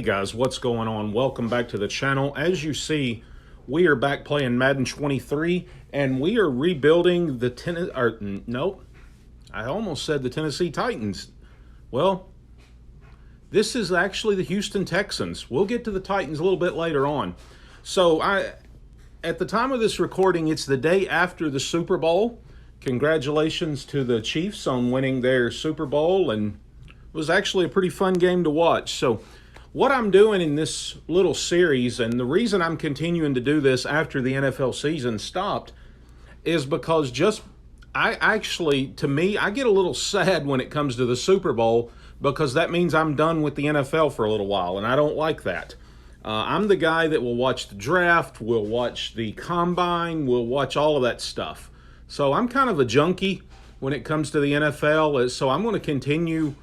guys, what's going on? Welcome back to the channel. As you see, we are back playing Madden 23, and we are rebuilding the I almost said the Tennessee Titans. Well, this is actually the Houston Texans. We'll get to the Titans a little bit later on. So at the time of this recording, it's the day after the Super Bowl. Congratulations to the Chiefs on winning their Super Bowl, and it was actually a pretty fun game to watch. So what I'm doing in this little series, and the reason I'm continuing to do this after the NFL season stopped, is because I get a little sad when it comes to the Super Bowl, because that means I'm done with the NFL for a little while, and I don't like that. I'm the guy that will watch the draft, will watch the combine, will watch all of that stuff. So I'm kind of a junkie when it comes to the NFL, so I'm going to continue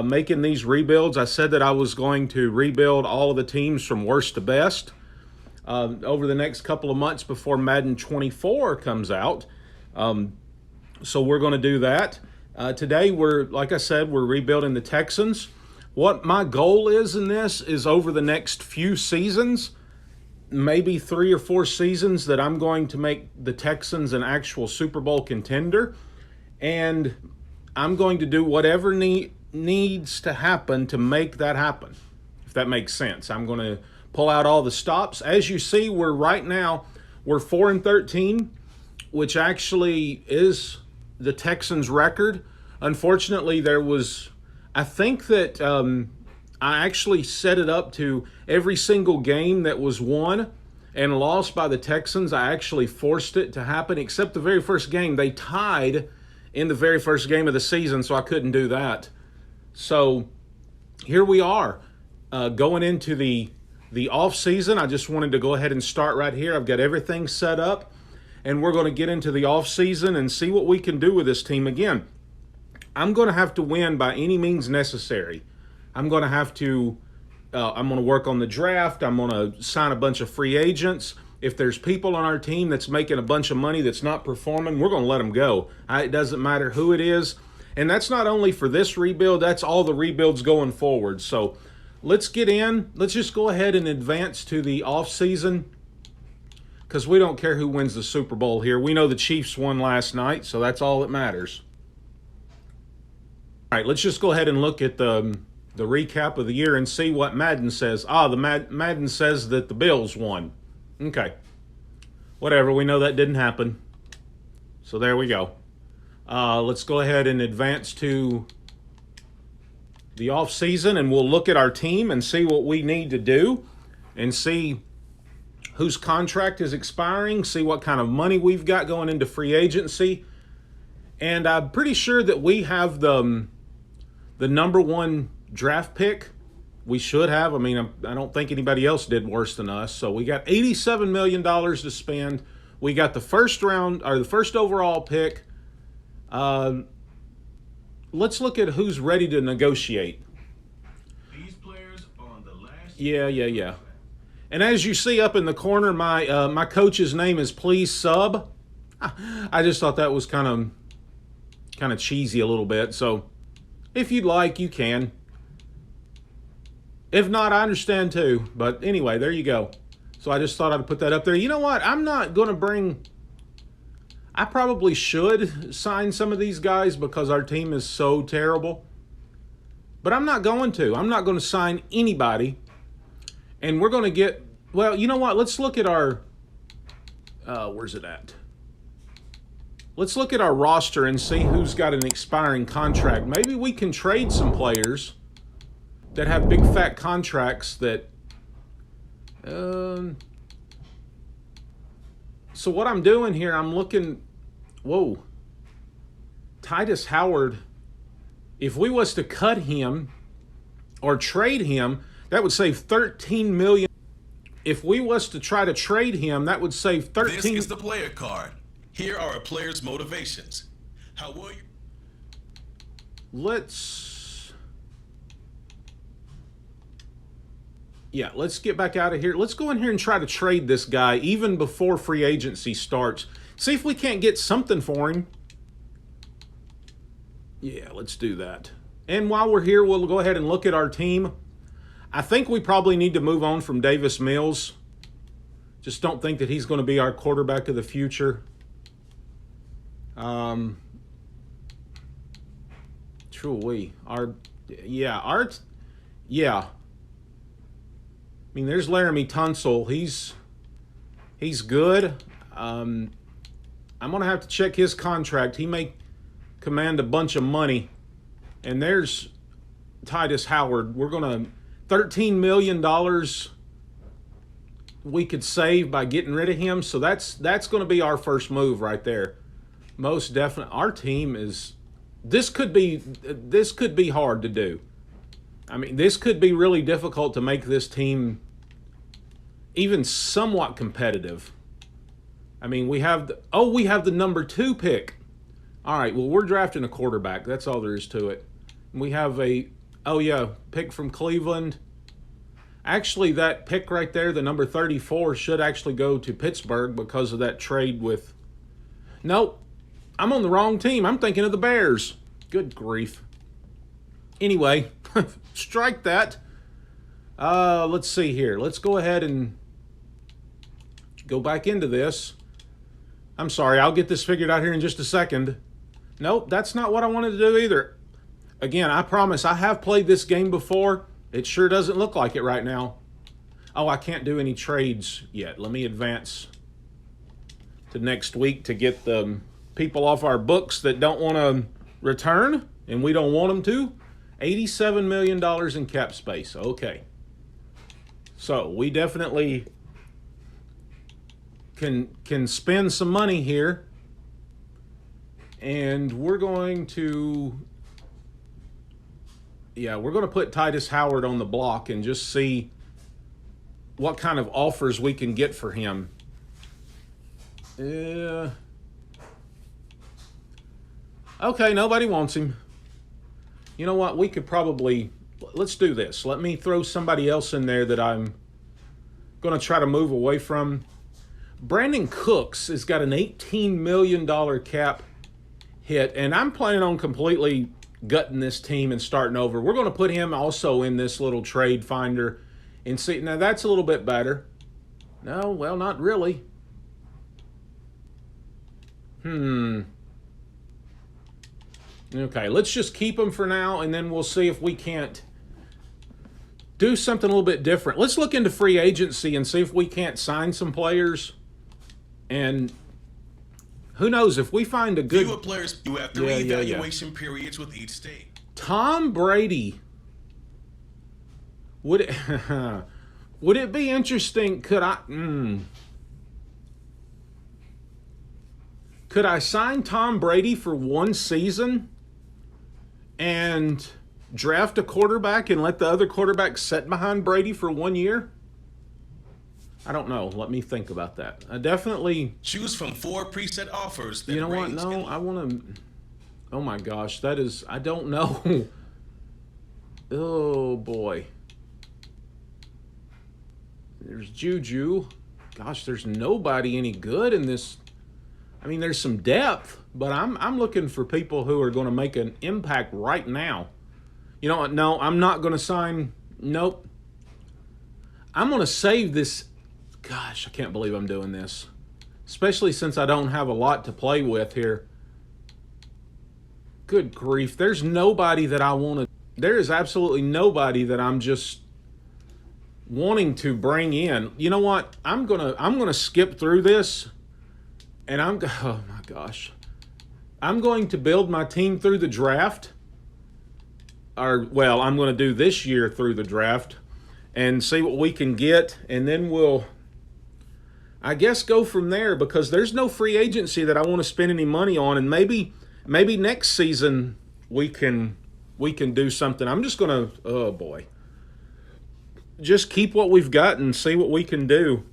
making these rebuilds. I said that I was going to rebuild all of the teams from worst to best over the next couple of months before Madden 24 comes out. So we're going to do that. Today, like I said, we're rebuilding the Texans. What my goal is in this is over the next few seasons, maybe 3 or 4 seasons, that I'm going to make the Texans an actual Super Bowl contender. And I'm going to do whatever needs to happen to make that happen, if that makes sense. I'm going to pull out all the stops. As you see, we're 4-13, which actually is the Texans' record. Unfortunately, I think that I actually set it up to every single game that was won and lost by the Texans. I actually forced it to happen, except the very first game. They tied in the very first game of the season, so I couldn't do that. So here we are, going into the off season. I just wanted to go ahead and start right here. I've got everything set up, and we're going to get into the off season and see what we can do with this team. Again, I'm going to have to win by any means necessary. I'm going to work on the draft. I'm going to sign a bunch of free agents. If there's people on our team that's making a bunch of money that's not performing, we're going to let them go. It doesn't matter who it is. And that's not only for this rebuild, that's all the rebuilds going forward. So let's get in. Let's just go ahead and advance to the offseason, because we don't care who wins the Super Bowl here. We know the Chiefs won last night, so that's all that matters. All right, let's just go ahead and look at the recap of the year and see what Madden says. Madden says that the Bills won. Okay. Whatever, we know that didn't happen. So there we go. Let's go ahead and advance to the off season, and we'll look at our team and see what we need to do and see whose contract is expiring, see what kind of money we've got going into free agency. And I'm pretty sure that we have the number 1 draft pick. We should have. I mean, I don't think anybody else did worse than us. So we got $87 million to spend. We got the first overall pick. Let's look at who's ready to negotiate. These players on the last. Yeah. And as you see up in the corner, my coach's name is Please Sub. I just thought that was kind of cheesy a little bit. So if you'd like, you can. If not, I understand too. But anyway, there you go. So I just thought I'd put that up there. You know what? I'm not going to I probably should sign some of these guys because our team is so terrible. But I'm not going to. I'm not going to sign anybody. And we're going to get, well, you know what? Let's look at our, where's it at? Let's look at our roster and see who's got an expiring contract. Maybe we can trade some players that have big fat contracts that, so what I'm doing here, I'm looking, Titus Howard, if we was to cut him or trade him, that would save $13 million. If we was to try to trade him, that would save 13. This is the player card. Here are a player's motivations. How will you? Let's get back out of here. Let's go in here and try to trade this guy even before free agency starts. See if we can't get something for him. Yeah, let's do that. And while we're here, we'll go ahead and look at our team. I think we probably need to move on from Davis Mills. Just don't think that he's going to be our quarterback of the future. Yeah. I mean, there's Laramie Tunsil. He's good. I'm gonna have to check his contract. He may command a bunch of money. And there's Titus Howard. We're gonna $13 million we could save by getting rid of him. So that's going to be our first move right there. Most definitely. Our team is. This could be hard to do. I mean, this could be really difficult to make this team even somewhat competitive. I mean, we have the number 2 pick. All right, well, we're drafting a quarterback. That's all there is to it. We have pick from Cleveland. Actually, that pick right there, the number 34, should actually go to Pittsburgh because of that trade with... Nope, I'm on the wrong team. I'm thinking of the Bears. Good grief. Anyway, strike that. Let's see here. Let's go ahead and go back into this. I'm sorry, I'll get this figured out here in just a second. Nope, that's not what I wanted to do either. Again, I promise, I have played this game before. It sure doesn't look like it right now. Oh, I can't do any trades yet. Let me advance to next week to get the people off our books that don't want to return, and we don't want them to. $87 million in cap space. Okay. So we definitely can spend some money here. And we're going to... Yeah, we're going to put Titus Howard on the block and just see what kind of offers we can get for him. Okay, nobody wants him. You know what? We could probably... Let's do this. Let me throw somebody else in there that I'm going to try to move away from. Brandon Cooks has got an $18 million cap hit, and I'm planning on completely gutting this team and starting over. We're going to put him also in this little trade finder and see. Now that's a little bit better. No, well, not really. Okay, let's just keep him for now, and then we'll see if we can't do something a little bit different. Let's look into free agency and see if we can't sign some players. And who knows, if we find a good... Fewer players do have 3 evaluation periods with each state. Tom Brady. Would it be interesting? Could I sign Tom Brady for 1 season and draft a quarterback and let the other quarterback sit behind Brady for 1 year? I don't know. Let me think about that. I definitely... Choose from 4 preset offers. That you know what? No, I want to... Oh my gosh, that is... I don't know. Oh boy. There's Juju. Gosh, there's nobody any good in this. I mean, there's some depth, but I'm looking for people who are going to make an impact right now. You know what? No, I'm not going to sign. Nope. I'm going to save this. Gosh, I can't believe I'm doing this. Especially since I don't have a lot to play with here. Good grief. There's nobody that I want to. There is absolutely nobody that I'm just wanting to bring in. You know what? I'm gonna skip through this, and oh my gosh, I'm going to build my team through the draft. I'm going to do this year through the draft and see what we can get, and then we'll, I guess, go from there, because there's no free agency that I want to spend any money on, and maybe next season we can do something. I'm just gonna, oh boy, just keep what we've got and see what we can do.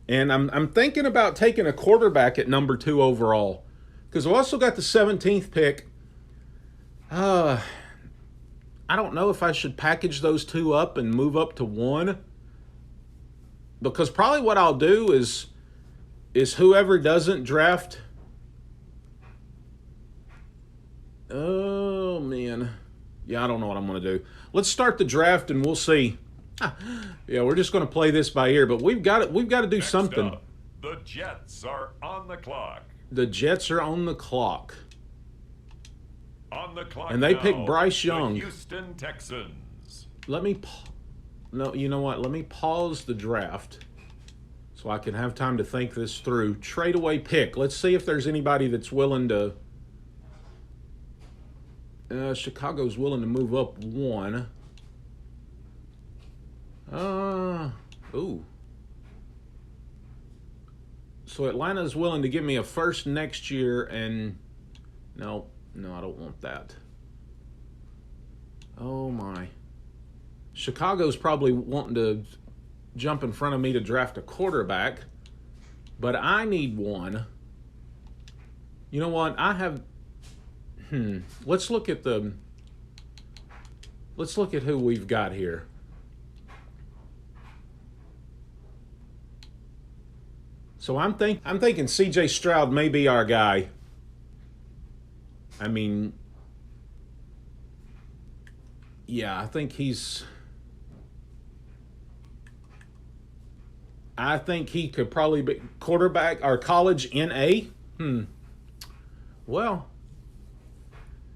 And I'm thinking about taking a quarterback at number 2 overall, because I've also got the 17th pick. I don't know if I should package those 2 up and move up to 1, because probably what I'll do is whoever doesn't draft. Oh man, Yeah, I don't know what I'm going to do. Let's start the draft and we'll see. Yeah, we're just going to play this by ear, but we've got to do Next something. up, the Jets are on the clock. The Jets are on the clock. On the clock And they now, pick Bryce Young. The Houston Texans. Let me no, you know what? Let me pause the draft so I can have time to think this through. Trade away pick. Let's see if there's anybody that's willing to Chicago's willing to move up one. Ooh. So Atlanta's willing to give me a first next year, and no, I don't want that. Oh my. Chicago's probably wanting to jump in front of me to draft a quarterback, but I need one. You know what? I have let's look at who we've got here. So I'm thinking C.J. Stroud may be our guy. I mean, yeah, I think he could probably be quarterback or college NA. Well,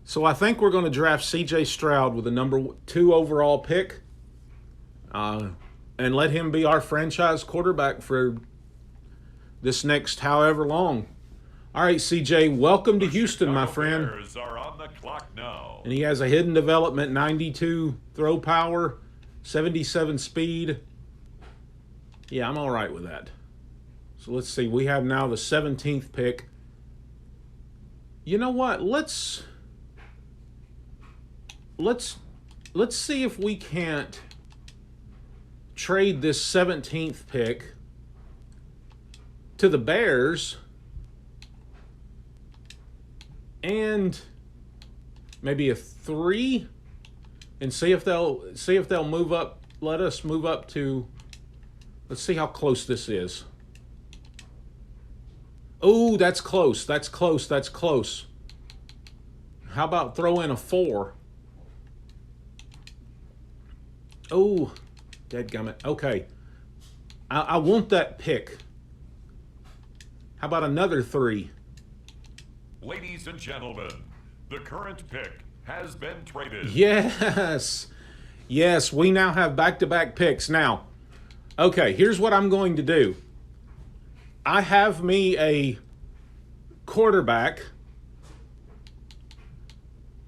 so I think we're going to draft C.J. Stroud with the number 2 overall pick, and let him be our franchise quarterback for this next however long. All right, CJ, welcome to Houston, my friend. Bears are on the clock now. And he has a hidden development, 92 throw power, 77 speed. Yeah, I'm all right with that. So let's see. We have now the 17th pick. You know what? Let's see if we can't trade this 17th pick to the Bears and maybe a 3 and see if they'll move up. Let us move up to, let's see how close this is. Oh, that's close. That's close. How about throw in a 4? Oh, dadgummit. Okay. I want that pick. How about another 3? Ladies and gentlemen, the current pick has been traded. Yes, we now have back-to-back picks. Now, okay, here's what I'm going to do. I have me a quarterback.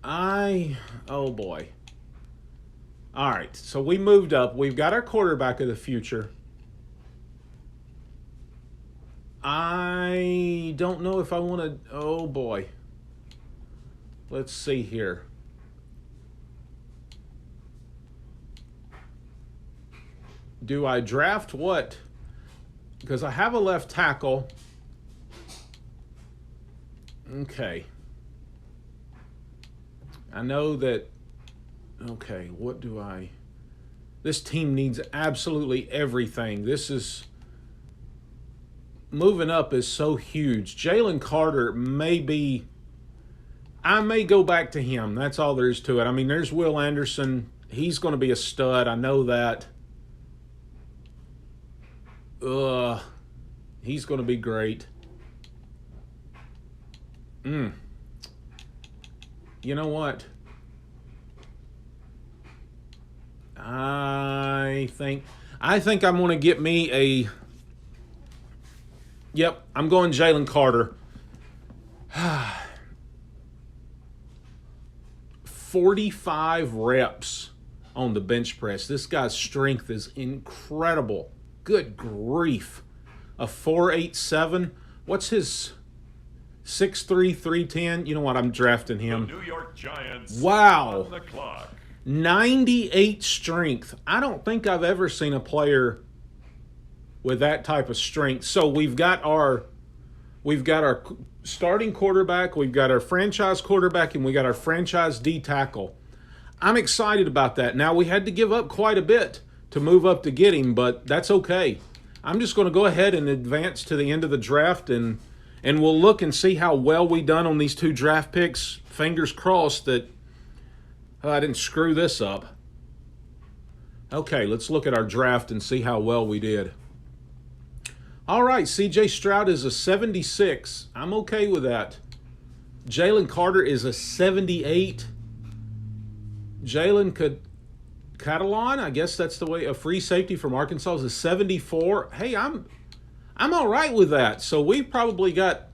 Oh boy. All right, so we moved up. We've got our quarterback of the future. I don't know if I want to. Oh boy. Let's see here. Do I draft what? Because I have a left tackle. Okay. I know that. Okay, what do I. This team needs absolutely everything. This is. Moving up is so huge. Jalen Carter may be. I may go back to him. That's all there is to it. I mean, there's Will Anderson. He's going to be a stud. I know that. He's going to be great. You know what? I think I'm going to get me a. Yep, I'm going Jalen Carter. 45 reps on the bench press. This guy's strength is incredible. Good grief. A 4.87. What's his 6'3", 310? You know what? I'm drafting him. The New York Giants. Wow. On the clock. 98 strength. I don't think I've ever seen a player with that type of strength. So we've got our starting quarterback, we've got our franchise quarterback, and we got our franchise D tackle. I'm excited about that. Now, we had to give up quite a bit to move up to get him, but that's okay. I'm just going to go ahead and advance to the end of the draft, and we'll look and see how well we done on these 2 draft picks. Fingers crossed that I didn't screw this up. Okay, let's look at our draft and see how well we did. All right, C.J. Stroud is a 76. I'm okay with that. Jalen Carter is a 78. Jalen Catalan, I guess that's the way, a free safety from Arkansas, is a 74. Hey, I'm all right with that. So we've probably got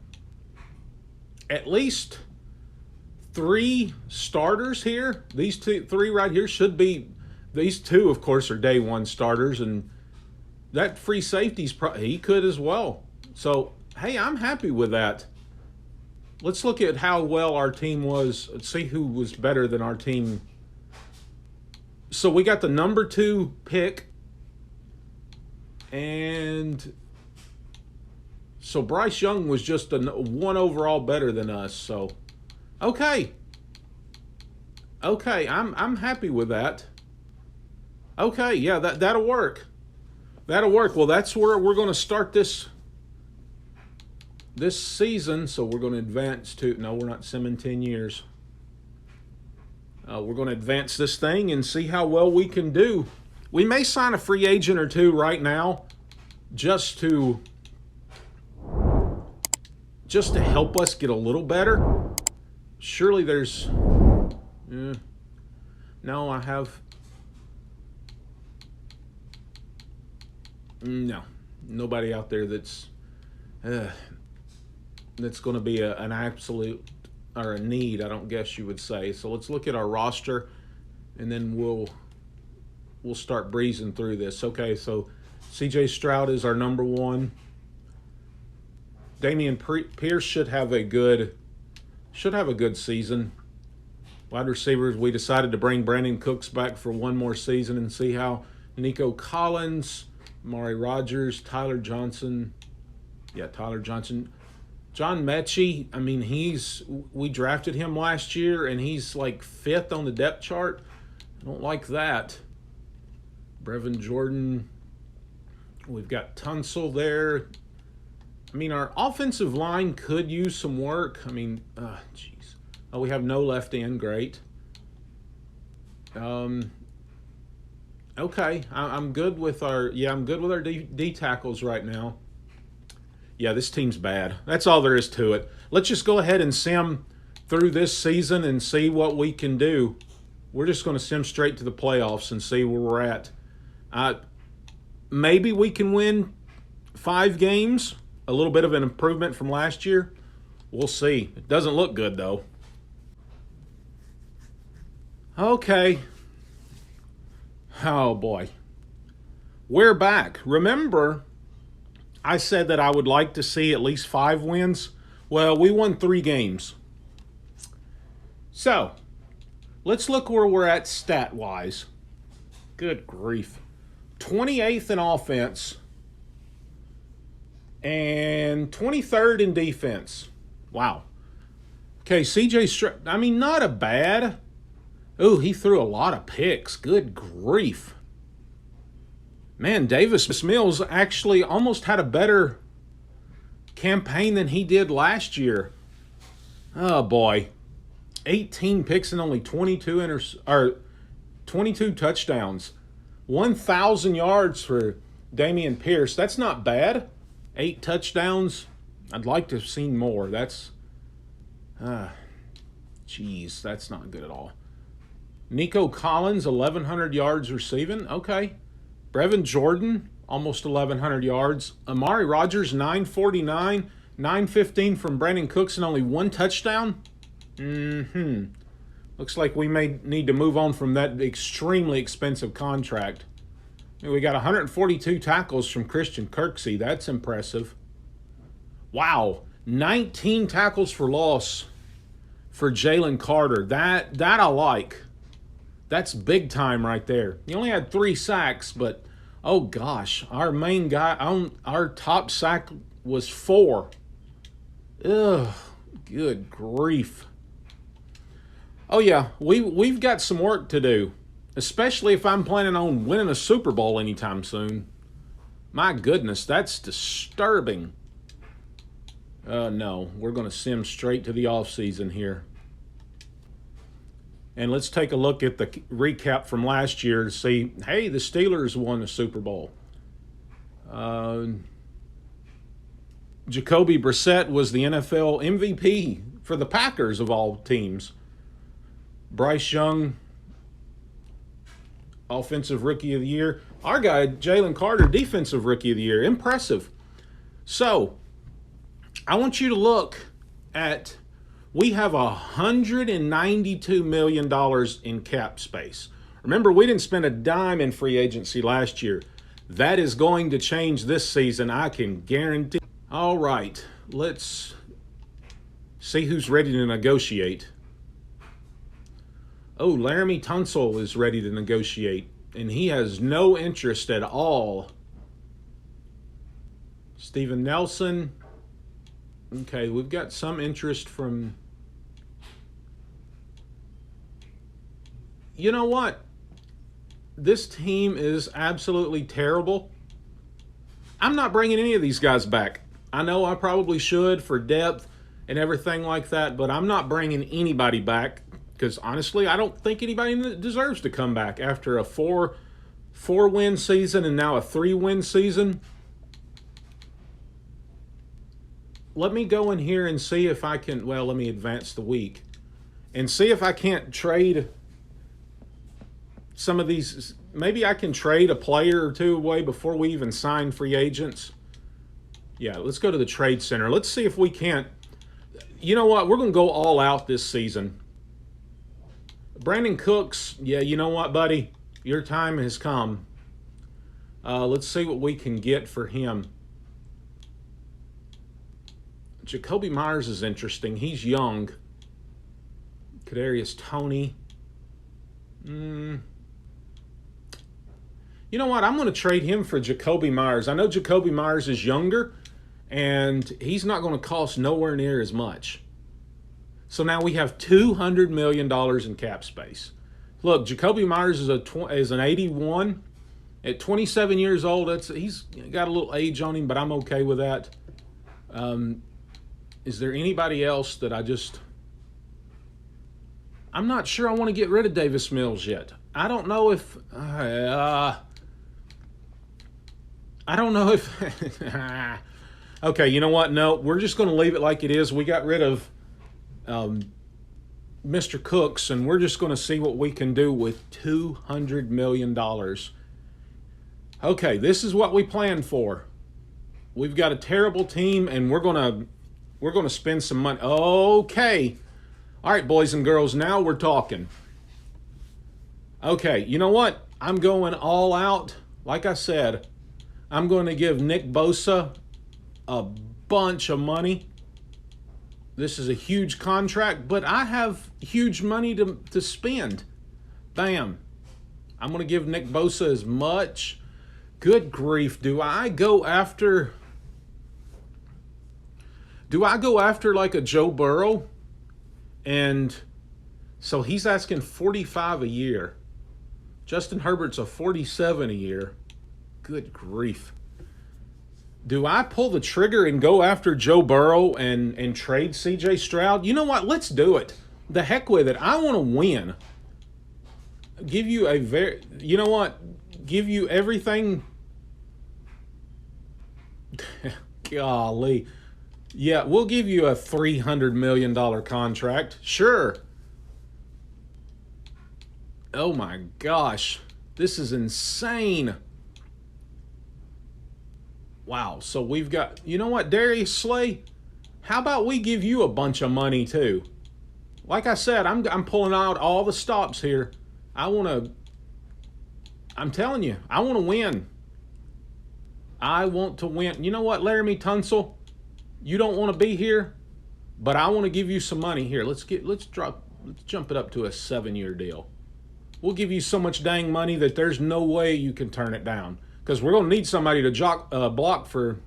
at least 3 starters here. These 3 right here should be, these 2, of course, are day 1 starters, and that free safety's he could as well. So, hey, I'm happy with that. Let's look at how well our team was. Let's see who was better than our team. So we got the number 2 pick, and so Bryce Young was just a 1 overall better than us. So, okay, I'm happy with that. Okay, yeah, that'll work. That'll work. Well, that's where we're going to start this season. So we're going to advance to, no, we're not simming 10 years. We're going to advance this thing and see how well we can do. We may sign a free agent or 2 right now just to help us get a little better. Surely there's... no, I have... No, nobody out there that's going to be an absolute or a need, I don't guess you would say. So let's look at our roster, and then we'll start breezing through this. Okay, so C.J. Stroud is our number 1. Damian Pierce should have a good season. Wide receivers, we decided to bring Brandon Cooks back for 1 more season and see how Nico Collins, Amari Rogers, Tyler Johnson. John Mechie, I mean, we drafted him last year, and he's like 5th on the depth chart. I don't like that. Brevin Jordan. We've got Tunsil there. I mean, our offensive line could use some work. I mean, jeez. Oh, we have no left end. Great. Okay, I'm good with our D tackles right now. Yeah, this team's bad. That's all there is to it. Let's just go ahead and sim through this season and see what we can do. We're just going to sim straight to the playoffs and see where we're at. Maybe we can win 5 games, a little bit of an improvement from last year. We'll see. It doesn't look good, though. Okay. Oh, boy. We're back. Remember, I said that I would like to see at least 5 wins. Well, we won 3 games. So, let's look where we're at stat-wise. Good grief. 28th in offense and 23rd in defense. Wow. Okay, C.J. Stroud, I mean, not a bad. Ooh, he threw a lot of picks. Good grief. Man, Davis Mills actually almost had a better campaign than he did last year. Oh, boy. 18 picks and only 22 touchdowns. 1,000 yards for Damian Pierce. That's not bad. 8 touchdowns. I'd like to have seen more. That's not good at all. Nico Collins, 1,100 yards receiving. Okay. Brevin Jordan, almost 1,100 yards. Amari Rogers, 949. 915 from Brandon Cooks and only 1 touchdown. Looks like we may need to move on from that extremely expensive contract. We got 142 tackles from Christian Kirksey. That's impressive. Wow. 19 tackles for loss for Jalen Carter. That I like. That's big time right there. He only had 3 sacks, but oh gosh, our main guy, our top sack was 4. Ugh, good grief. Oh yeah, we've got some work to do, especially if I'm planning on winning a Super Bowl anytime soon. My goodness, that's disturbing. No, we're going to sim straight to the offseason here. And let's take a look at the recap from last year to see, hey, the Steelers won the Super Bowl. Jacoby Brissett was the NFL MVP for the Packers of all teams. Bryce Young, Offensive Rookie of the Year. Our guy, Jalen Carter, Defensive Rookie of the Year. Impressive. So, I want you to look at, we have $192 million in cap space. Remember, we didn't spend a dime in free agency last year. That is going to change this season, I can guarantee. All right, let's see who's ready to negotiate. Oh, Laramie Tunsil is ready to negotiate, and he has no interest at all. Steven Nelson. Okay, we've got some interest from... You know what? This team is absolutely terrible. I'm not bringing any of these guys back. I know I probably should for depth and everything like that, but I'm not bringing anybody back because, honestly, I don't think anybody deserves to come back after a four-win season and now a 3-win season. Let me go in here and see if I can, well, let me advance the week and see if I can't trade some of these. Maybe I can trade a player or two away before we even sign free agents. Yeah, let's go to the trade center. Let's see if we can't. You know what? We're going to go all out this season. Brandon Cooks, yeah, you know what, buddy? Your time has come. Let's see what we can get for him. Jacoby Myers is interesting. He's young. Kadarius Toney. You know what? I'm going to trade him for Jacoby Myers. I know Jacoby Myers is younger, and he's not going to cost nowhere near as much. So now we have $200 million in cap space. Look, Jacoby Myers is an 81. At 27 years old, he's got a little age on him, but I'm okay with that. Is there anybody else that I'm not sure I want to get rid of Davis Mills yet. I don't know if... Okay, you know what? No, we're just going to leave it like it is. We got rid of Mr. Cooks, and we're just going to see what we can do with $200 million. Okay, this is what we planned for. We've got a terrible team, and we're going to spend some money. Okay. All right, boys and girls, now we're talking. Okay, you know what? I'm going all out. Like I said, I'm going to give Nick Bosa a bunch of money. This is a huge contract, but I have huge money to spend. Bam. I'm going to give Nick Bosa as much. Good grief. Do I go after like a Joe Burrow? And so he's asking $45 a year. Justin Herbert's a $47 a year. Good grief. Do I pull the trigger and go after Joe Burrow and trade C.J. Stroud? You know what? Let's do it. The heck with it. I want to win. Give you you know what? Give you everything. Golly. Yeah, we'll give you a $300 million contract. Sure. Oh my gosh. This is insane. Wow. So we've got, you know what, Darius Slay? How about we give you a bunch of money too? Like I said, I'm pulling out all the stops here. I'm telling you, I want to win. I want to win. You know what, Laramie Tunsil? You don't want to be here, but I want to give you some money here. Let's jump it up to a 7-year deal. We'll give you so much dang money that there's no way you can turn it down. Because we're going to need somebody to block for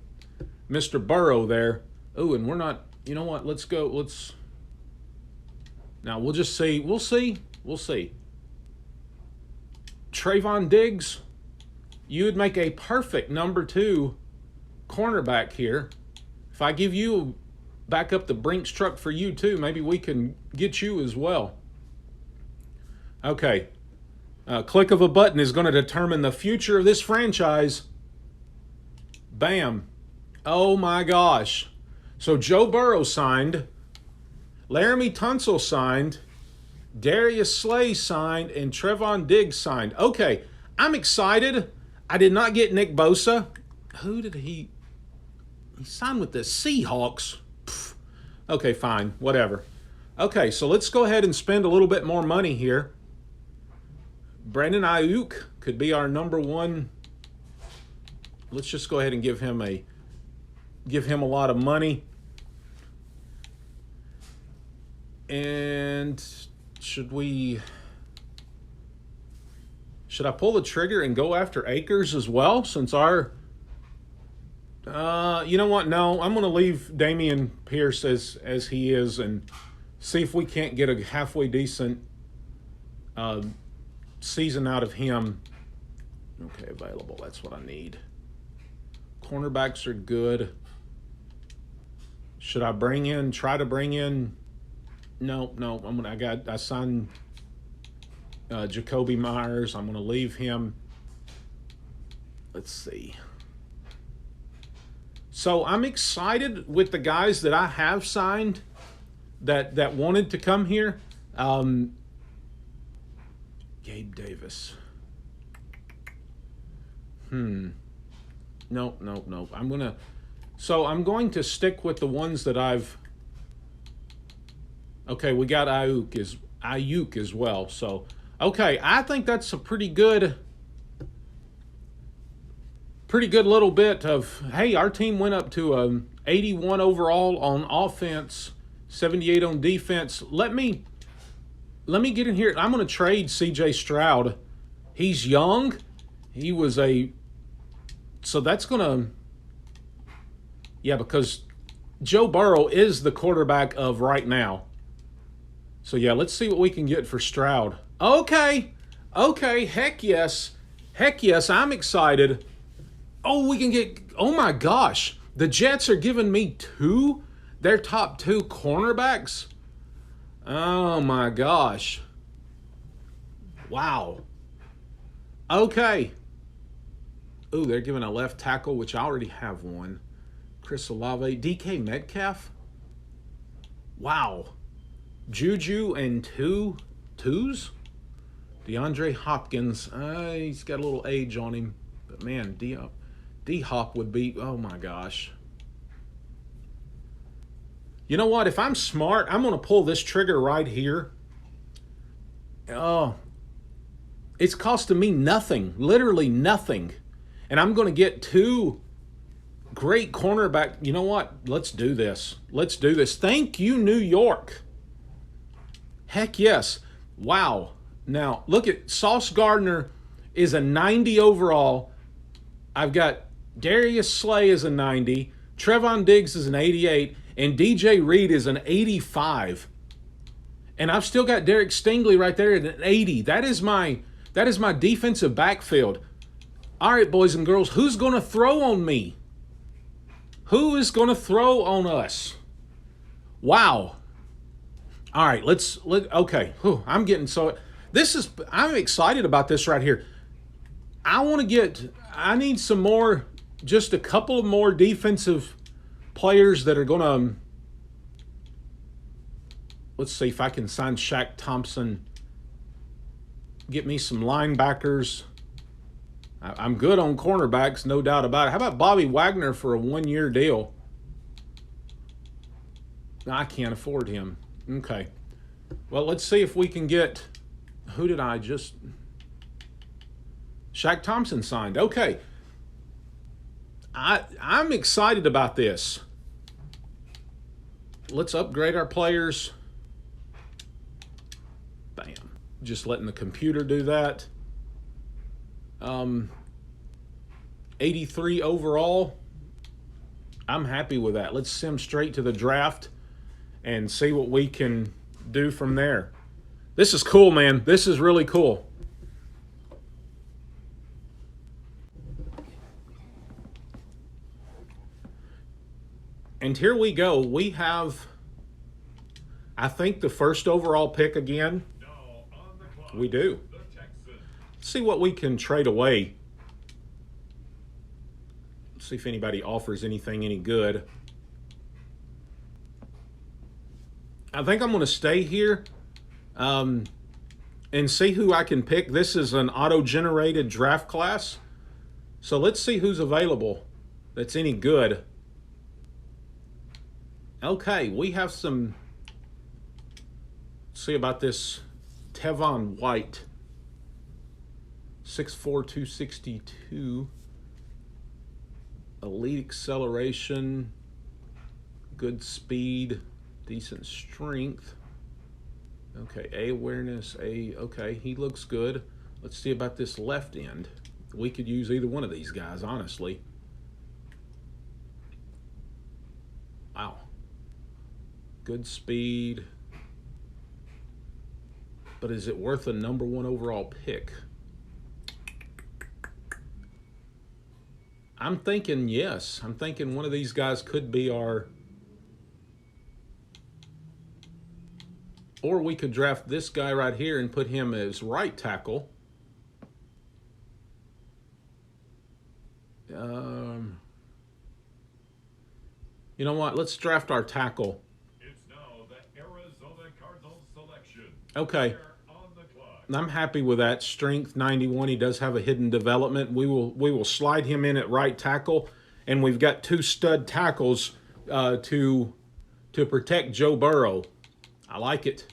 Mr. Burrow there. Oh, and we're not, you know what, let's go, now we'll just see, we'll see. Trayvon Diggs, you would make a perfect number 2 cornerback here. If I give you back up the Brinks truck for you too, maybe we can get you as well. Okay. Click of a button is going to determine the future of this franchise. Bam. Oh my gosh. So Joe Burrow signed, Laramie Tunsil signed, Darius Slay signed, and Trevon Diggs signed. Okay, I'm excited. I did not get Nick Bosa. Who did he signed with the Seahawks? Pfft. Okay, fine, whatever. Okay, so let's go ahead and spend a little bit more money here. Brandon Ayuk could be our number one. Let's just go ahead and give him a lot of money. And should I pull the trigger and go after Akers as well, since our you know what? No, I'm going to leave Damian Pierce as he is and see if we can't get a halfway decent season out of him. Okay, available. That's what I need. Cornerbacks are good. Should I try to bring in? No. I signed Jacoby Myers. I'm going to leave him. Let's see. So I'm excited with the guys that I have signed that wanted to come here. Gabe Davis. No. I'm going to stick with the ones that I've. Okay, we got Ayuk as well. So, okay, I think that's a pretty good little bit of, hey, our team went up to 81 overall on offense, 78 on defense. Let me get in here. I'm going to trade CJ Stroud. He's young. He was so that's going to, yeah, because Joe Burrow is the quarterback of right now. So, yeah, let's see what we can get for Stroud. Okay, heck yes, I'm excited. Oh, we can get, oh my gosh, the Jets are giving me their top two cornerbacks. Oh my gosh. Wow. Okay. Ooh, they're giving a left tackle, which I already have one. Chris Olave, DK Metcalf. Wow. Juju and twos. DeAndre Hopkins. He's got a little age on him. But man, D-Hop would be, oh my gosh. You know what? If I'm smart, I'm going to pull this trigger right here. Oh, it's costing me nothing, literally nothing. And I'm going to get two great cornerback. You know what? Let's do this. Thank you, New York. Heck yes. Wow. Now, look at Sauce Gardner is a 90 overall. I've got Darius Slay is a 90. Trevon Diggs is an 88. And DJ Reed is an 85. And I've still got Derek Stingley right there at an 80. That is my defensive backfield. All right, boys and girls, who's going to throw on me? Who is going to throw on us? Wow. All right, okay. Whew, I'm excited about this right here. I need some more, just a couple of more defensive players that are going to, let's see if I can sign Shaq Thompson, get me some linebackers. I'm good on cornerbacks, no doubt about it. How about Bobby Wagner for a 1-year deal? I can't afford him. Okay. Well, let's see if we can get, Shaq Thompson signed. Okay. I'm excited about this. Let's upgrade our players. Bam. Just letting the computer do that. 83 overall. I'm happy with that. Let's sim straight to the draft and see what we can do from there. This is cool, man. This is really cool. And here we go. We have, I think, the first overall pick again. We do. The Texans. See what we can trade away. See if anybody offers anything any good. I think I'm going to stay here and see who I can pick. This is an auto-generated draft class. So let's see who's available that's any good. Okay, we have some... Let's see about this Tevon White. 6'4", 262. Elite acceleration. Good speed. Decent strength. Okay, A awareness, A, okay, he looks good. Let's see about this left end. We could use either one of these guys, honestly. Wow. Good speed. But is it worth a #1 overall pick? I'm thinking yes. I'm thinking one of these guys could be our... Or we could draft this guy right here and put him as right tackle. You know what? Let's draft our tackle. It's now the Arizona Cardinals selection. Okay. They're on the clock. I'm happy with that. Strength 91. He does have a hidden development. We will slide him in at right tackle, and we've got 2 stud tackles to protect Joe Burrow. I like it.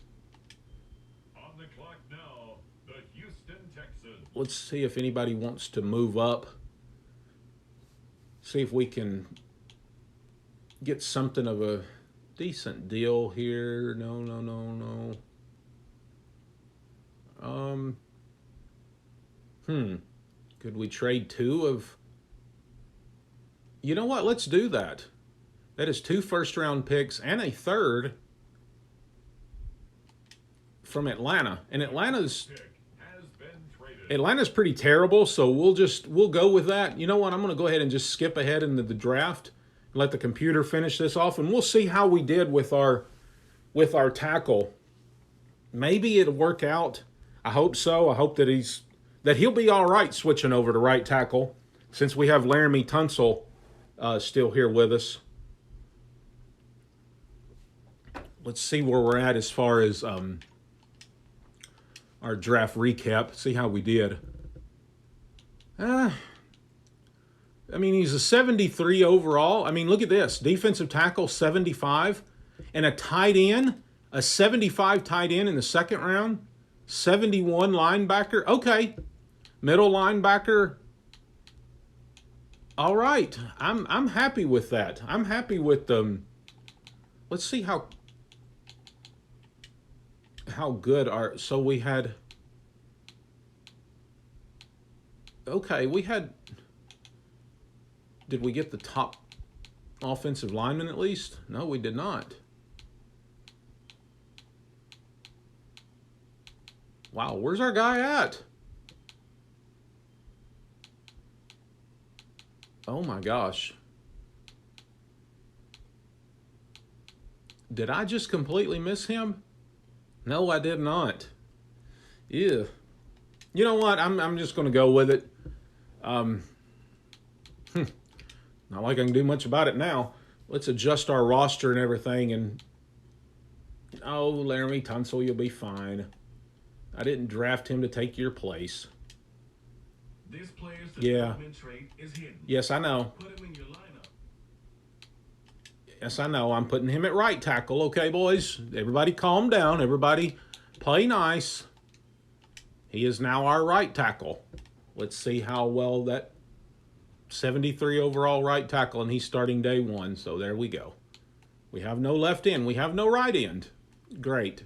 On the clock now, the Houston Texans. Let's see if anybody wants to move up. See if we can get something of a decent deal here. No. Could we trade 2 of... You know what? Let's do that. That is 2 first-round picks and a 3rd from Atlanta. And Atlanta's pretty terrible, so we'll go with that. You know what? I'm going to go ahead and just skip ahead into the draft and let the computer finish this off, and we'll see how we did with our tackle. Maybe it'll work out. I hope so. I hope that he'll be all right switching over to right tackle, since we have Laramie Tunsil still here with us. Let's see where we're at as far as our draft recap. See how we did. I mean, he's a 73 overall. I mean, look at this. Defensive tackle, 75. And a tight end, a 75 tight end in the 2nd round. 71 linebacker. Okay. Middle linebacker. All right. I'm happy with that. I'm happy with them. Let's see how good are... So we had... Okay, we had... Did we get the top offensive lineman at least? No, we did not. Wow, where's our guy at? Oh my gosh. Did I just completely miss him? No, I did not. Yeah. You know what? I'm just going to go with it. Not like I can do much about it now. Let's adjust our roster and everything. And oh, Laramie Tunsil, you'll be fine. I didn't draft him to take your place. This player's Yeah. development trait is hidden. Yes, I know. Put him in your lineup. Yes, I know. I'm putting him at right tackle. Okay, boys. Everybody calm down. Everybody play nice. He is now our right tackle. Let's see how well that 73 overall right tackle, and he's starting day 1. So there we go. We have no left end. We have no right end. Great.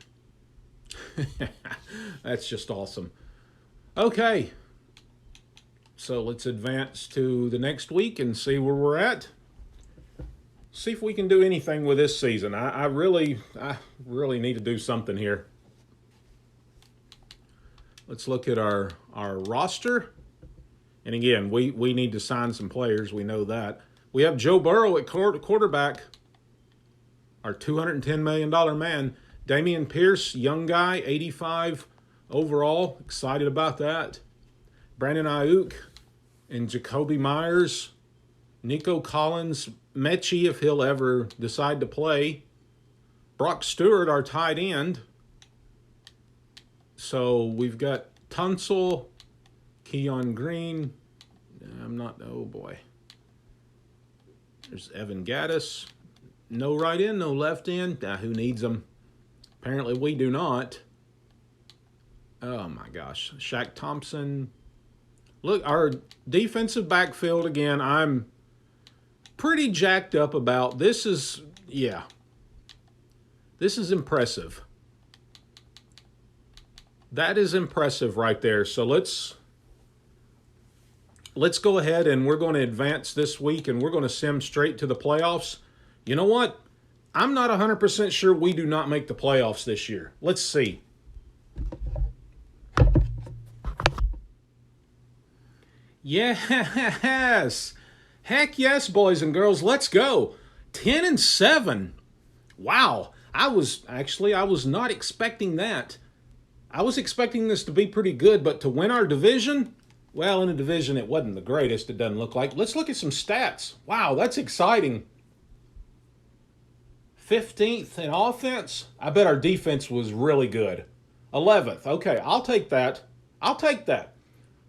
That's just awesome. Okay. So let's advance to the next week and see where we're at. See if we can do anything with this season. I really need to do something here. Let's look at our roster. And again, we need to sign some players. We know that. We have Joe Burrow at quarterback, our $210 million man. Damian Pierce, young guy, 85 overall, excited about that. Brandon Ayuk and Jacoby Myers, Nico Collins, Mechie if he'll ever decide to play, Brock Stewart, our tight end. So we've got Tunsil, Keon Green. Oh boy. There's Evan Gaddis. No right end, no left end. Who needs them? Apparently we do not. Oh my gosh. Shaq Thompson. Look, our defensive backfield again, I'm pretty jacked up about. This is impressive. That is impressive right there. So let's go ahead and we're going to advance this week and we're going to sim straight to the playoffs. You know what? I'm not 100% sure we do not make the playoffs this year. Let's see. Yes. Heck yes, boys and girls. Let's go. 10-7. Wow. I was not expecting that. I was expecting this to be pretty good, but to win our division, well, in a division it wasn't the greatest, it doesn't look like. Let's look at some stats. Wow, that's exciting. 15th in offense. I bet our defense was really good. 11th. Okay, I'll take that.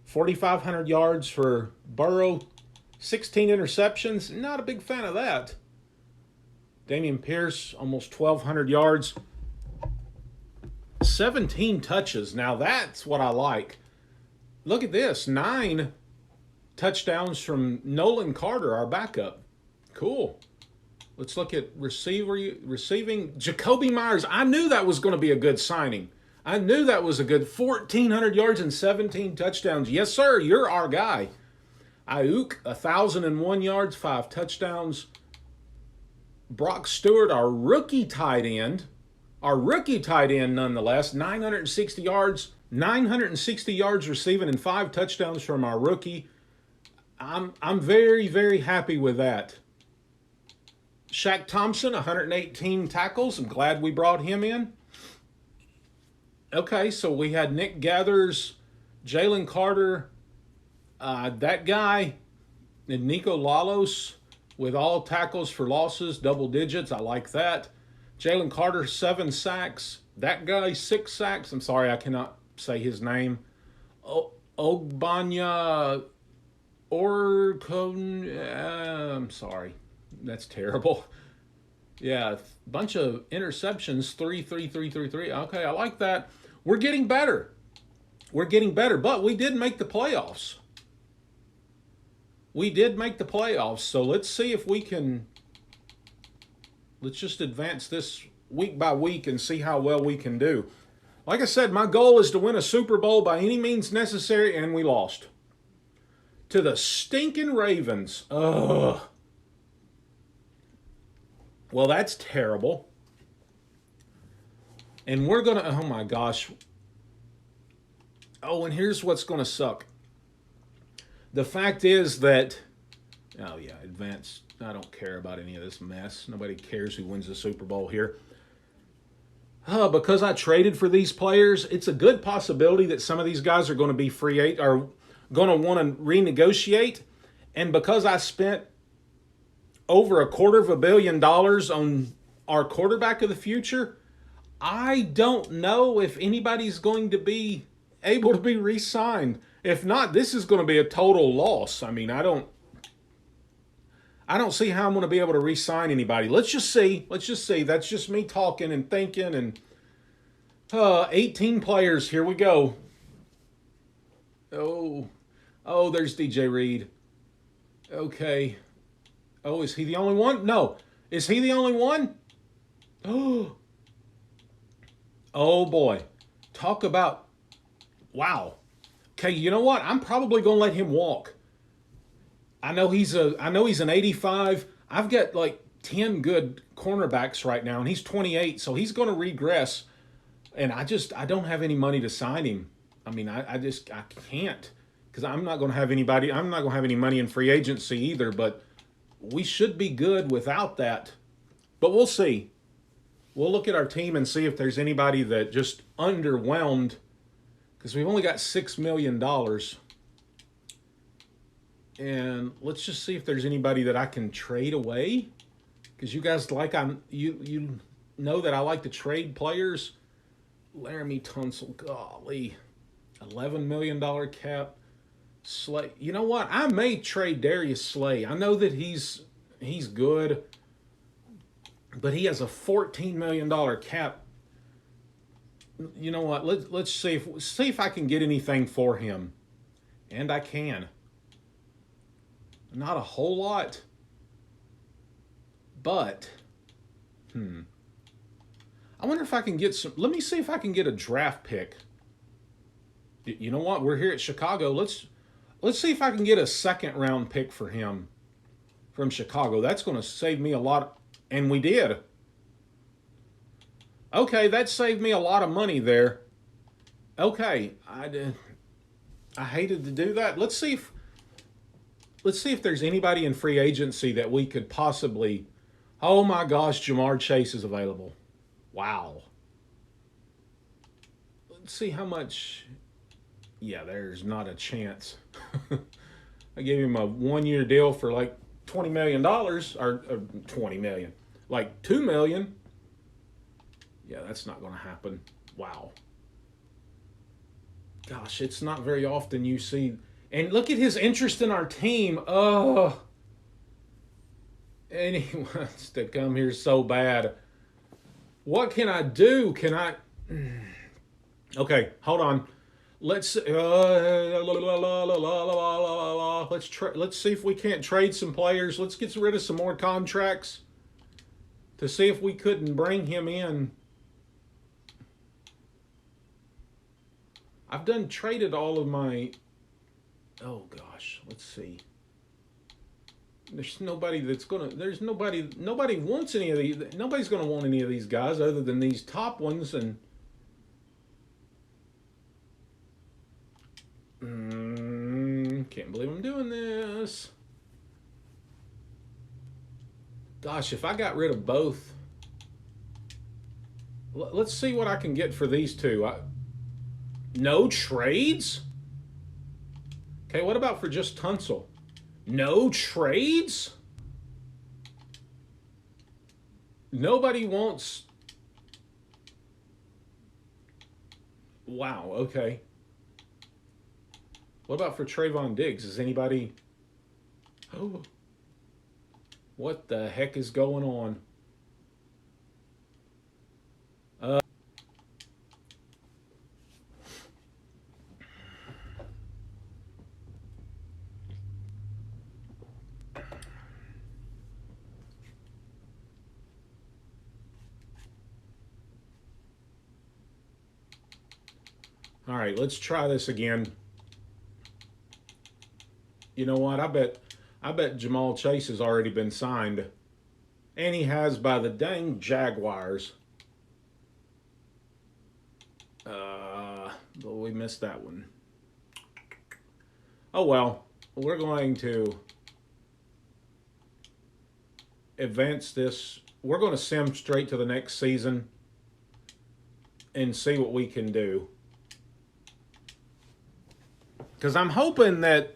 4,500 yards for Burrow. 16 interceptions. Not a big fan of that. Damian Pierce, almost 1,200 yards. 17 touches. Now that's what I like. Look at this. 9 touchdowns from Nolan Carter, our backup. Cool. Let's look at receiving. Jacoby Myers. I knew that was going to be a good signing. I knew that was a good 1,400 yards and 17 touchdowns. Yes, sir. You're our guy. Ayuk, 1,001 yards, 5 touchdowns. Brock Stewart, our rookie tight end. Nonetheless. 960 yards. 960 yards receiving and 5 touchdowns from our rookie. I'm very, very happy with that. Shaq Thompson, 118 tackles. I'm glad we brought him in. Okay, so we had Nick Gathers, Jalen Carter, that guy, and Nico Lalos with all tackles for losses, double digits. I like that. Jalen Carter, 7 sacks. That guy, 6 sacks. I'm sorry, I cannot say his name. Ogbanya I'm sorry. That's terrible. Yeah, bunch of interceptions, 3. Okay, I like that. We're getting better. But we did make the playoffs. So let's see if we can. Let's just advance this week by week and see how well we can do. Like I said, my goal is to win a Super Bowl by any means necessary, and we lost. To the stinking Ravens. Ugh. Well, that's terrible. And we're going to, oh my gosh. Oh, and here's what's going to suck. The fact is that, oh yeah, advance. I don't care about any of this mess. Nobody cares who wins the Super Bowl here. Because I traded for these players, it's a good possibility that some of these guys are going to be free agent, are going to want to renegotiate. And because I spent over $250 million on our quarterback of the future, I don't know if anybody's going to be able to be re-signed. If not, this is going to be a total loss. I mean, I don't see how I'm going to be able to re-sign anybody. Let's just see. That's just me talking and thinking. And 18 players. Here we go. Oh, there's DJ Reed. Okay. Oh, is he the only one? No. Is he the only one? Oh boy. Talk about, wow. Okay, you know what? I'm probably going to let him walk. I know he's an 85. I've got like 10 good cornerbacks right now, and he's 28, so he's going to regress. And I don't have any money to sign him. I mean, I can't, because I'm not going to have any money in free agency either, but we should be good without that. But we'll see. We'll look at our team and see if there's anybody that just underwhelmed because we've only got $6 million. And let's just see if there's anybody that I can trade away. Because you guys you know that I like to trade players. Laramie Tunsil, golly, $11 million cap. Slay. You know what? I may trade Darius Slay. I know that he's good, but he has a $14 million cap. You know what? Let's see if I can get anything for him, and I can. Not a whole lot, but I wonder if I can get some. Let me see if I can get a draft pick. You know what? We're here at Chicago. Let's see if I can get a second round pick for him from Chicago. That's going to save me a lot, and we did. Okay, that saved me a lot of money there. Okay, I hated to do that. Let's see if there's anybody in free agency that we could possibly. Oh my gosh, Jamar Chase is available. Wow. Let's see how much. Yeah, there's not a chance. I gave him a 1-year deal for like $20 million, or $20 million, like $2 million. Yeah, that's not going to happen. Wow. Gosh, it's not very often you see. And look at his interest in our team. Oh. And he wants to come here so bad. What can I do? Can I? Okay, hold on. Let's see if we can't trade some players. Let's get rid of some more contracts to see if we couldn't bring him in. I've traded all of my. Oh gosh, let's see. There's nobody that's gonna. There's nobody. Nobody wants any of these. Nobody's gonna want any of these guys other than these top ones. And can't believe I'm doing this. Gosh, if I got rid of both, let's see what I can get for these two. No trades? Okay, what about for just Tunsil? No trades? Nobody wants. Wow, okay. What about for Trayvon Diggs? Is anybody. Oh. What the heck is going on? All right, let's try this again. You know what? I bet Jamal Chase has already been signed. And he has by the dang Jaguars. But we missed that one. Oh well. We're going to advance this. We're going to sim straight to the next season and see what we can do. Because I'm hoping that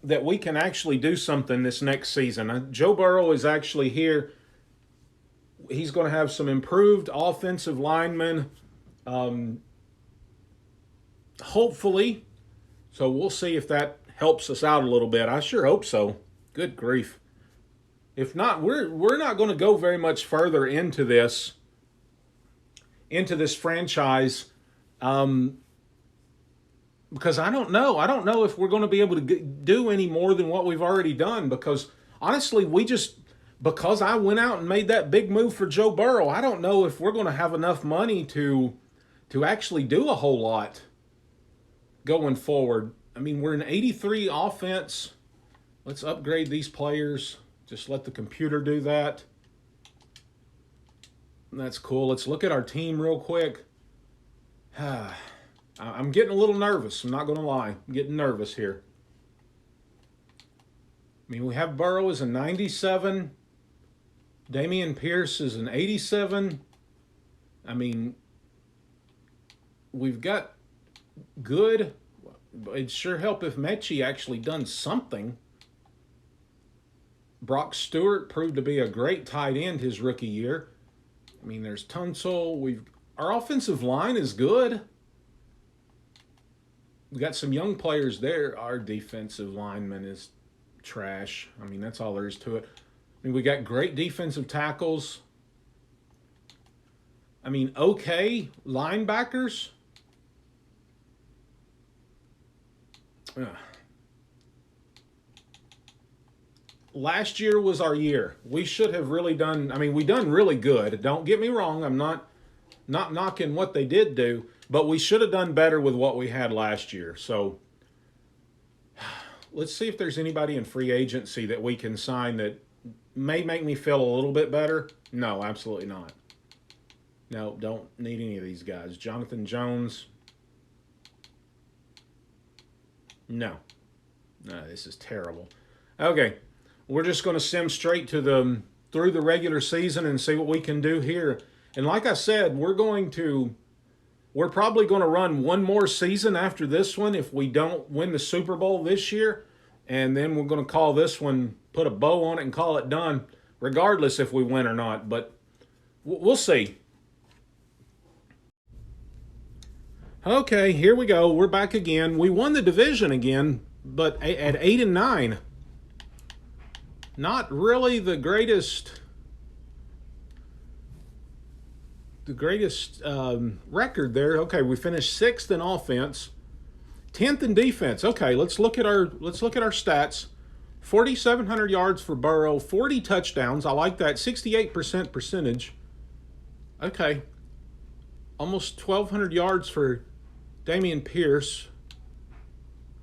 we can actually do something this next season. Joe Burrow is actually here. He's going to have some improved offensive linemen, hopefully. So we'll see if that helps us out a little bit. I sure hope so. Good grief. If not, we're not going to go very much further into this franchise. Because I don't know. I don't know if we're going to be able to do any more than what we've already done. Because honestly, because I went out and made that big move for Joe Burrow, I don't know if we're going to have enough money to actually do a whole lot going forward. I mean, we're an 83 offense. Let's upgrade these players. Just let the computer do that. That's cool. Let's look at our team real quick. I'm getting a little nervous. I'm not going to lie. I'm getting nervous here. I mean, we have Burrow as a 97. Dameon Pierce is an 87. I mean, we've got good. It'd sure help if Mechie actually done something. Brock Stewart proved to be a great tight end his rookie year. I mean, there's Tunsil. Our offensive line is good. We got some young players there. Our defensive lineman is trash. I mean, that's all there is to it. I mean, we got great defensive tackles. I mean, okay linebackers. Last year was our year. We should have really done, I mean, we done really good. Don't get me wrong. I'm not knocking what they did do, but we should have done better with what we had last year. So let's see if there's anybody in free agency that we can sign that may make me feel a little bit better. No, absolutely not. No, don't need any of these guys. Jonathan Jones. No. No, this is terrible. Okay. We're just going to sim straight to through the regular season and see what we can do here. And like I said, we're probably going to run one more season after this one if we don't win the Super Bowl this year. And then we're going to call this one, put a bow on it and call it done, regardless if we win or not. But we'll see. Okay, here we go. We're back again. We won the division again, but at 8-9. Not really the greatest record there. Okay, we finished 6th in offense, 10th in defense. Okay, let's look at our stats. 4,700 yards for Burrow, 40 touchdowns. I like that. 68% percentage. Okay, almost 1,200 yards for Dameon Pierce.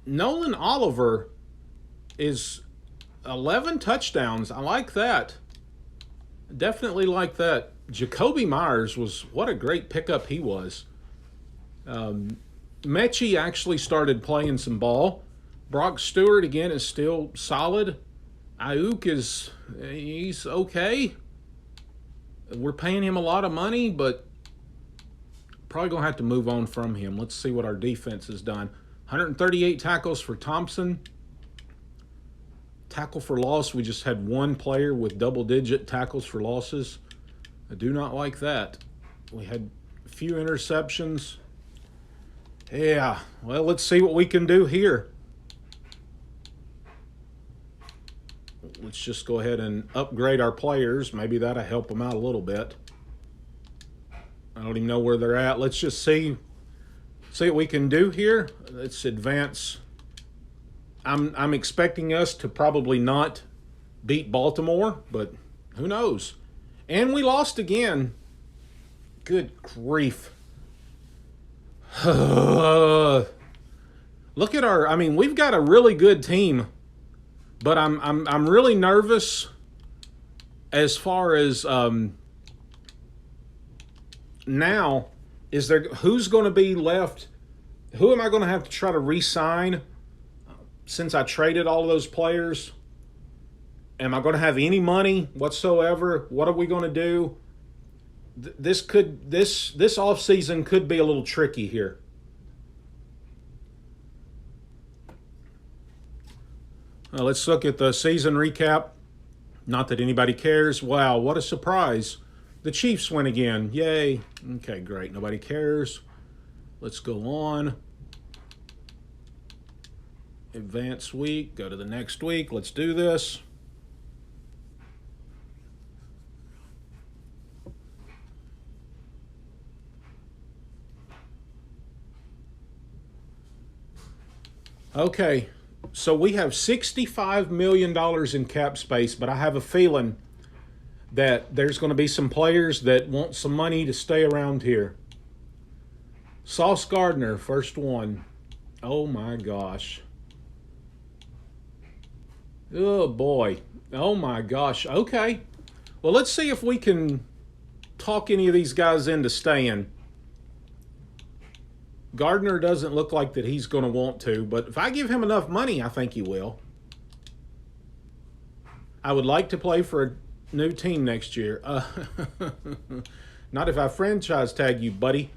Nolan Oliver is 11 touchdowns. I like that. Definitely like that. Jacoby Myers what a great pickup he was. Mechie actually started playing some ball. Brock Stewart, again, is still solid. Ayuk he's okay. We're paying him a lot of money, but probably going to have to move on from him. Let's see what our defense has done. 138 tackles for Thompson. Tackle for loss, we just had one player with double-digit tackles for losses. I do not like that. We had a few interceptions. Yeah, well, let's see what we can do here. Let's just go ahead and upgrade our players. Maybe that'll help them out a little bit. I don't even know where they're at. Let's just see what we can do here. Let's advance. I'm expecting us to probably not beat Baltimore, but who knows? And we lost again. Good grief. Look at we've got a really good team, but I'm really nervous as far as now. Who's going to be left? Who am I going to have to try to re-sign since I traded all of those players? Am I going to have any money whatsoever? What are we going to do? This offseason could be a little tricky here. Let's look at the season recap. Not that anybody cares. Wow, what a surprise. The Chiefs win again. Yay. Okay, great. Nobody cares. Let's go on. Advance week. Go to the next week. Let's do this. Okay, so we have $65 million in cap space, but I have a feeling that there's going to be some players that want some money to stay around here. Sauce Gardner, first one. Oh my gosh. Oh boy. Oh my gosh. Okay. Well, let's see if we can talk any of these guys into staying. Gardner doesn't look like that he's going to want to, but if I give him enough money, I think he will. I would like to play for a new team next year. Not if I franchise tag you, buddy.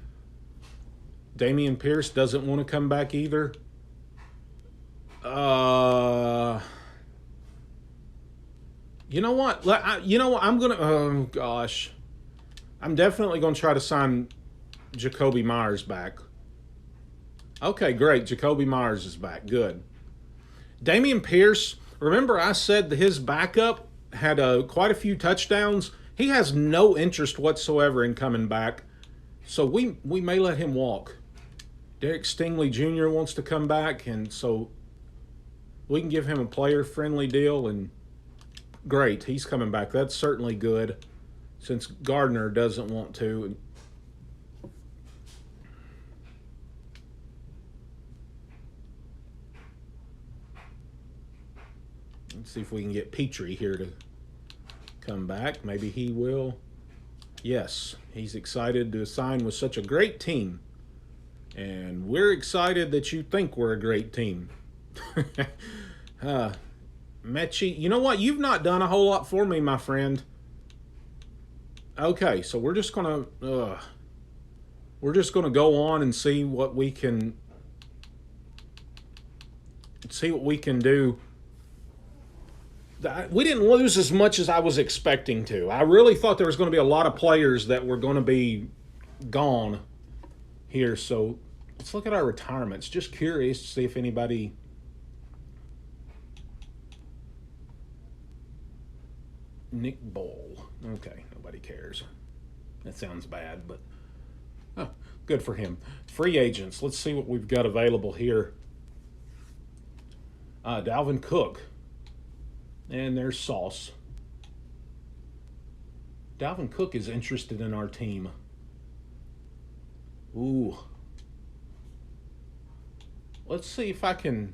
Damian Pierce doesn't want to come back either. You know what? I'm gonna. Oh gosh, I'm definitely gonna try to sign Jacoby Myers back. Okay, great. Jacoby Myers is back. Good. Damian Pierce. Remember, I said that his backup had quite a few touchdowns. He has no interest whatsoever in coming back, so we may let him walk. Derek Stingley Jr. wants to come back, and so we can give him a player-friendly deal, and great, he's coming back. That's certainly good, since Gardner doesn't want to. Let's see if we can get Petrie here to come back. Maybe he will. Yes, he's excited to sign with such a great team. And we're excited that you think we're a great team. Mechie, you know what? You've not done a whole lot for me, my friend. Okay, so we're just gonna go on and see what we can do. We didn't lose as much as I was expecting to. I really thought there was going to be a lot of players that were going to be gone here. So let's look at our retirements. Just curious to see if anybody. Nick Bowl. Okay, nobody cares. That sounds bad, but good for him. Free agents. Let's see what we've got available here. Dalvin Cook. And there's Sauce. Dalvin Cook is interested in our team. Ooh. Let's see if I can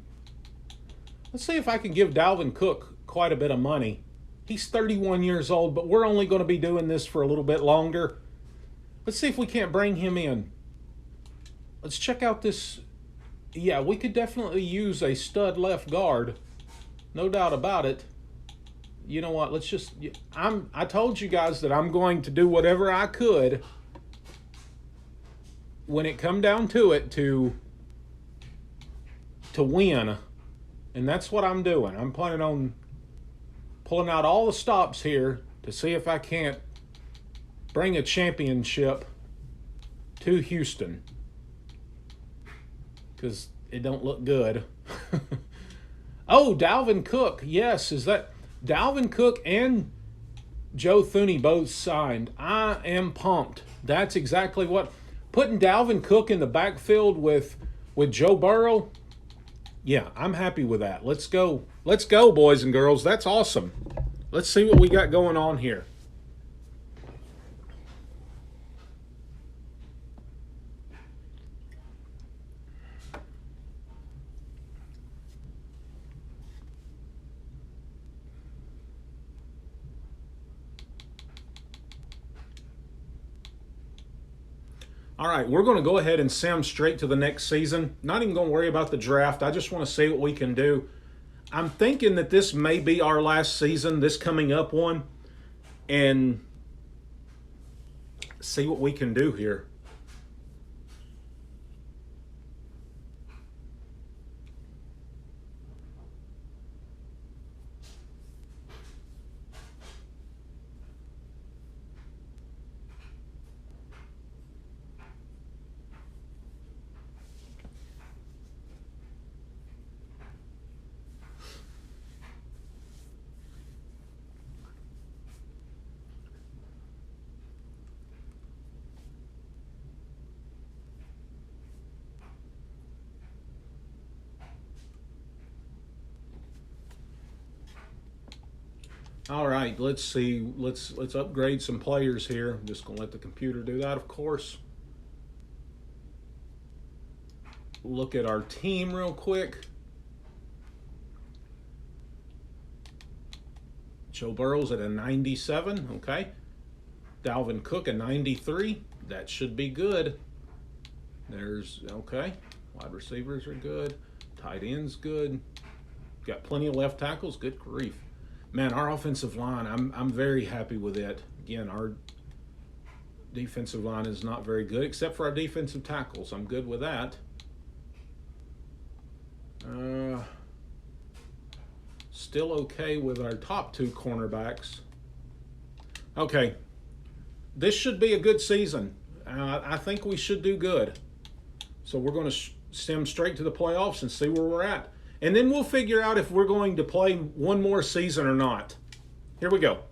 give Dalvin Cook quite a bit of money. He's 31 years old, but we're only going to be doing this for a little bit longer. Let's see if we can't bring him in. Let's check out this. Yeah, we could definitely use a stud left guard. No doubt about it. You know what? I told you guys that I'm going to do whatever I could when it come down to it to win. And that's what I'm doing. I'm planning on pulling out all the stops here to see if I can't bring a championship to Houston. Because it don't look good. Oh, Dalvin Cook. Yes, is that Dalvin Cook and Joe Thuney both signed. I am pumped. That's exactly what. Putting Dalvin Cook in the backfield with Joe Burrow. Yeah, I'm happy with that. Let's go. Let's go, boys and girls. That's awesome. Let's see what we got going on here. All right, we're going to go ahead and sim straight to the next season. Not even going to worry about the draft. I just want to see what we can do. I'm thinking that this may be our last season, this coming up one, and see what we can do here. All right, let's see. Let's upgrade some players here. I'm just going to let the computer do that, of course. Look at our team real quick. Joe Burrow's at a 97, okay. Dalvin Cook a 93. That should be good. There's, okay. Wide receivers are good. Tight ends good. Got plenty of left tackles. Good grief. Man, our offensive line, I'm very happy with it. Again, defensive line is not very good, except for our defensive tackles. I'm good with that. Still okay with our top two cornerbacks. Okay, this should be a good season. I think we should do good. So we're going to stem straight to the playoffs and see where we're at. And then we'll figure out if we're going to play one more season or not. Here we go.